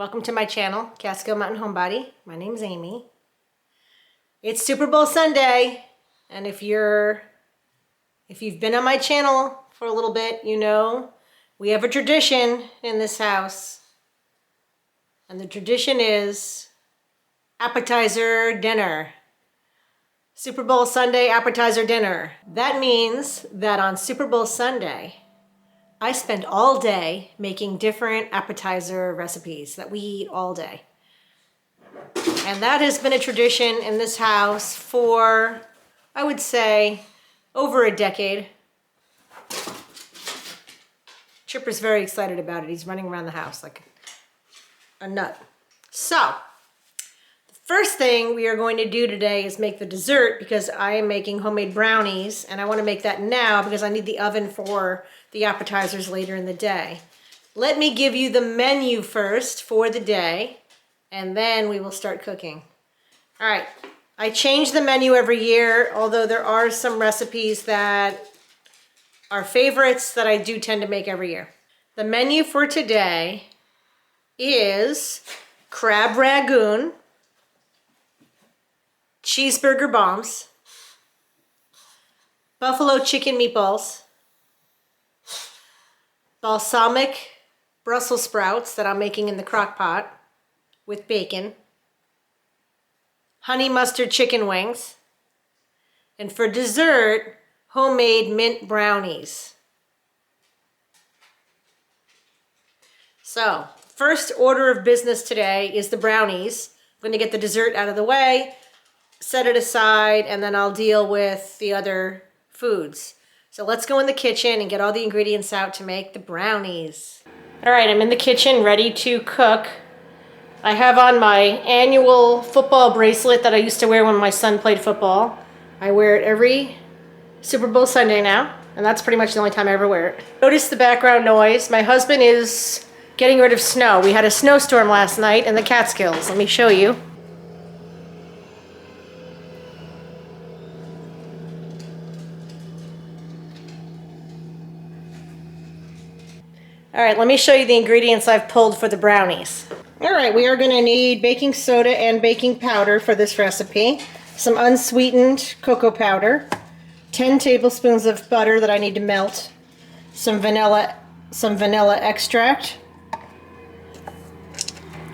Welcome to my channel, Catskill Mountain Homebody. My name's Amy. It's Super Bowl Sunday, and if you've been on my channel for a little bit, you know we have a tradition in this house. And the tradition is appetizer dinner. Super Bowl Sunday appetizer dinner. That means that on Super Bowl Sunday, I spend all day making different appetizer recipes that we eat all day. And that has been a tradition in this house for, I would say, over a decade. Chipper's very excited about it. He's running around the house like a nut. So, the first thing we are going to do today is make the dessert because I am making homemade brownies and I want to make that now because I need the oven for the appetizers later in the day. Let me give you the menu first for the day and then we will start cooking. All right, I change the menu every year, although there are some recipes that are favorites that I do tend to make every year. The menu for today is crab ragoon, cheeseburger bombs, buffalo chicken meatballs, balsamic Brussels sprouts that I'm making in the crock pot with bacon, honey mustard chicken wings, and for dessert, homemade mint brownies. So, first order of business today is the brownies. I'm going to get the dessert out of the way, set it aside, and then I'll deal with the other foods. So let's go in the kitchen and get all the ingredients out to make the brownies. All right, I'm in the kitchen ready to cook. I have on my annual football bracelet that I used to wear when my son played football. I wear it every Super Bowl Sunday now, and that's pretty much the only time I ever wear it. Notice the background noise. My husband is getting rid of snow. We had a snowstorm last night in the Catskills. Let me show you. All right, let me show you the ingredients I've pulled for the brownies. All right, we are gonna need baking soda and baking powder for this recipe, some unsweetened cocoa powder, 10 tablespoons of butter that I need to melt, some vanilla extract,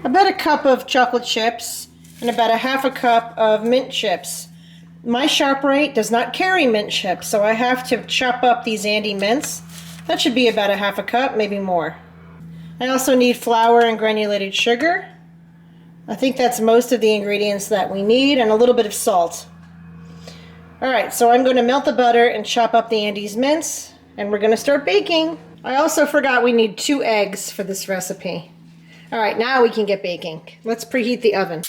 about a cup of chocolate chips, and about a half a cup of mint chips. My SharpRite does not carry mint chips, so I have to chop up these Andy mints. That should be about a half a cup, maybe more. I also need flour and granulated sugar. I think that's most of the ingredients that we need, and a little bit of salt. Alright, so I'm going to melt the butter and chop up the Andy's mints, and we're going to start baking. I also forgot we need 2 eggs for this recipe. Alright, now we can get baking. Let's preheat the oven.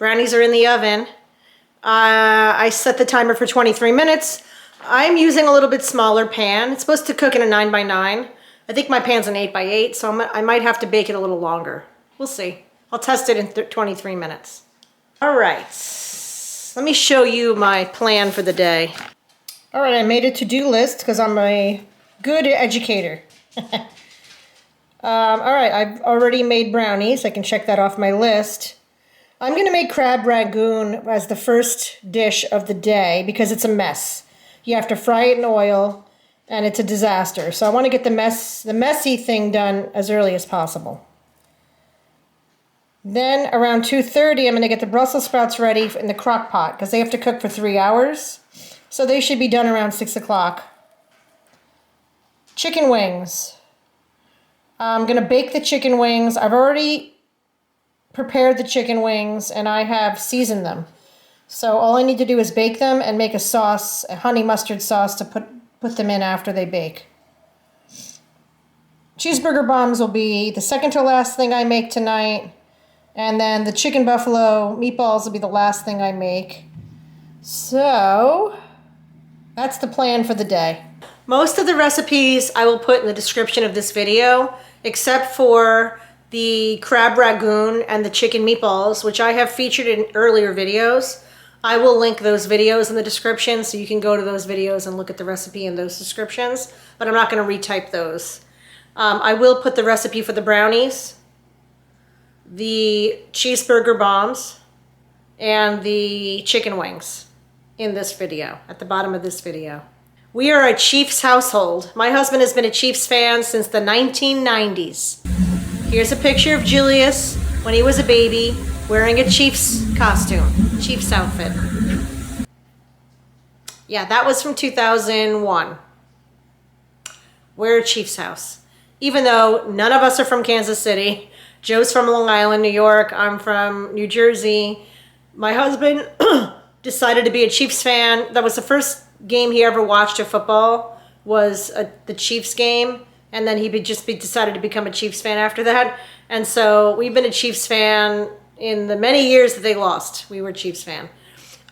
Brownies are in the oven. I set the timer for 23 minutes. I'm using a little bit smaller pan. It's supposed to cook in a 9x9. I think my pan's an 8x8, so I might have to bake it a little longer. We'll see. I'll test it in 23 minutes. All right, let me show you my plan for the day. All right, I made a to-do list because I'm a good educator. All right, I've already made brownies. I can check that off my list. I'm gonna make crab ragoon as the first dish of the day because it's a mess. You have to fry it in oil and it's a disaster. So I wanna get the messy thing done as early as possible. Then around 2:30, I'm gonna get the Brussels sprouts ready in the crock pot because they have to cook for 3 hours. So they should be done around 6 o'clock. Chicken wings. I'm gonna bake the chicken wings. I've already prepared the chicken wings and I have seasoned them. So all I need to do is bake them and make a sauce, a honey mustard sauce to put them in after they bake. Cheeseburger bombs will be the second to last thing I make tonight. And then the chicken buffalo meatballs will be the last thing I make. So that's the plan for the day. Most of the recipes I will put in the description of this video, except for the crab ragoon and the chicken meatballs, which I have featured in earlier videos. I will link those videos in the description so you can go to those videos and look at the recipe in those descriptions, but I'm not gonna retype those. I will put the recipe for the brownies, the cheeseburger bombs, and the chicken wings in this video, at the bottom of this video. We are a Chiefs household. My husband has been a Chiefs fan since the 1990s. Here's a picture of Julius when he was a baby wearing a Chiefs costume, Chiefs outfit. Yeah, that was from 2001. We're a Chiefs house. Even though none of us are from Kansas City. Joe's from Long Island, New York. I'm from New Jersey. My husband decided to be a Chiefs fan. That was the first game he ever watched of football, was the Chiefs game. And then he decided to become a Chiefs fan after that. And so we've been a Chiefs fan in the many years that they lost. We were a Chiefs fan.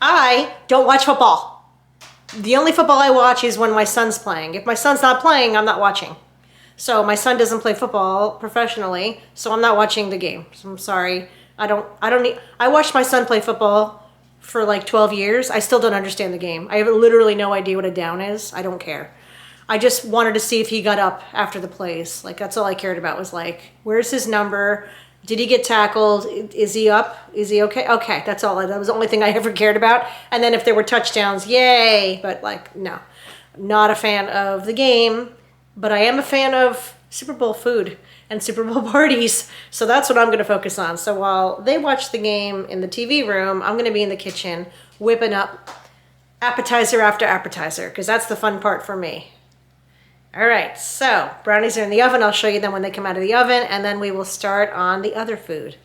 I don't watch football. The only football I watch is when my son's playing. If my son's not playing, I'm not watching. So my son doesn't play football professionally, so I'm not watching the game. So I'm sorry. I watched my son play football for like 12 years. I still don't understand the game. I have literally no idea what a down is. I don't care. I just wanted to see if he got up after the plays. Like, that's all I cared about, was like, where's his number? Did he get tackled? Is he up? Is he okay? Okay, that's all. That was the only thing I ever cared about. And then if there were touchdowns, yay. But like, no, not a fan of the game. But I am a fan of Super Bowl food and Super Bowl parties. So that's what I'm going to focus on. So while they watch the game in the TV room, I'm going to be in the kitchen whipping up appetizer after appetizer, because that's the fun part for me. All right, so brownies are in the oven. I'll show you them when they come out of the oven, and then we will start on the other food.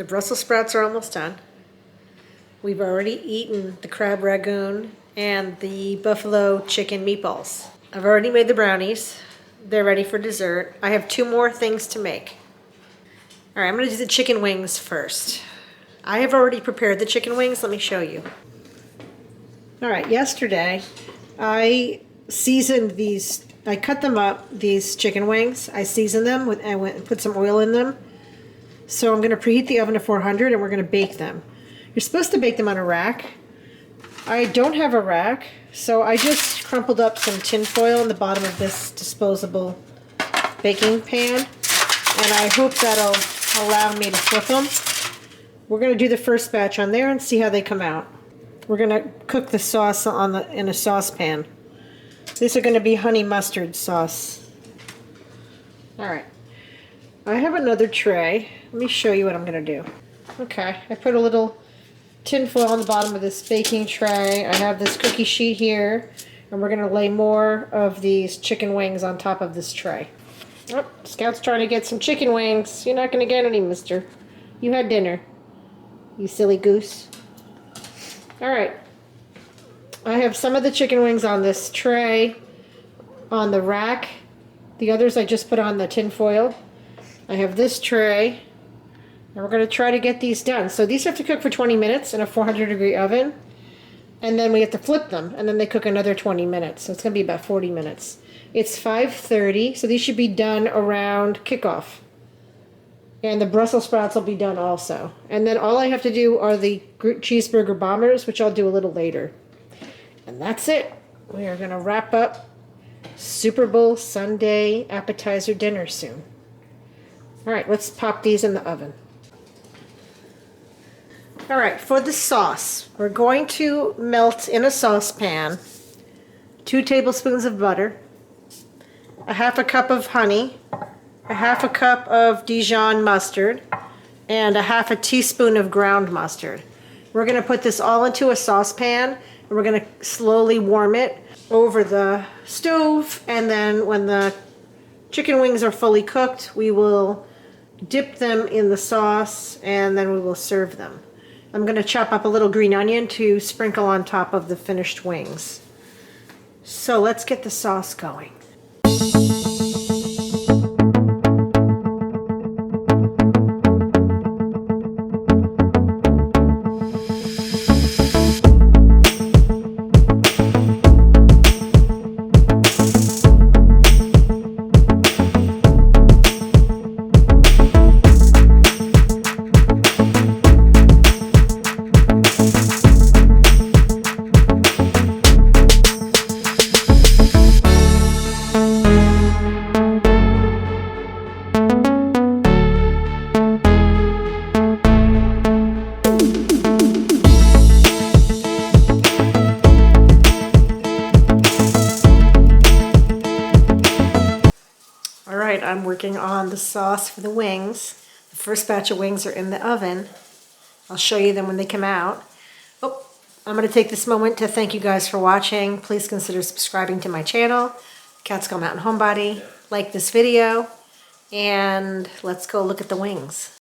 The Brussels sprouts are almost done. We've already eaten the crab ragoon and the buffalo chicken meatballs. I've already made the brownies. They're ready for dessert. I have 2 more things to make. All right, I'm gonna do the chicken wings first. I have already prepared the chicken wings. Let me show you. All right, yesterday I seasoned these. I cut them up, these chicken wings. I seasoned them with, I went and put some oil in them. So I'm gonna preheat the oven to 400 and we're gonna bake them. You're supposed to bake them on a rack. I don't have a rack, so I just crumpled up some tin foil in the bottom of this disposable baking pan, and I hope that'll allow me to flip them. We're gonna do the first batch on there and see how they come out. We're gonna cook the sauce in a saucepan. These are gonna be honey mustard sauce. All right, I have another tray. Let me show you what I'm gonna do. Okay, I put a little tin foil on the bottom of this baking tray. I have this cookie sheet here, and we're gonna lay more of these chicken wings on top of this tray. Oh, Scout's trying to get some chicken wings. You're not gonna get any, mister. You had dinner, you silly goose. All right, I have some of the chicken wings on this tray on the rack. The others I just put on the tin foil. I have this tray, and we're going to try to get these done. So these have to cook for 20 minutes in a 400-degree oven, and then we have to flip them, and then they cook another 20 minutes. So it's going to be about 40 minutes. It's 5:30, so these should be done around kickoff. And the Brussels sprouts will be done also. And then all I have to do are the cheeseburger bombers, which I'll do a little later. And that's it. We are going to wrap up Super Bowl Sunday appetizer dinner soon. All right, let's pop these in the oven. All right, for the sauce, we're going to melt in a saucepan 2 tablespoons of butter, a 1/2 cup of honey, a 1/2 cup of Dijon mustard, and a 1/2 teaspoon of ground mustard. We're going to put this all into a saucepan, and we're going to slowly warm it over the stove, and then when the chicken wings are fully cooked, we will dip them in the sauce, and then we will serve them. I'm going to chop up a little green onion to sprinkle on top of the finished wings. So let's get the sauce going. I'm working on the sauce for the wings. The first batch of wings are in the oven. I'll show you them when they come out. Oh, I'm going to take this moment to thank you guys for watching. Please consider subscribing to my channel, Catskill Mountain Homebody. Like this video, and let's go look at the wings.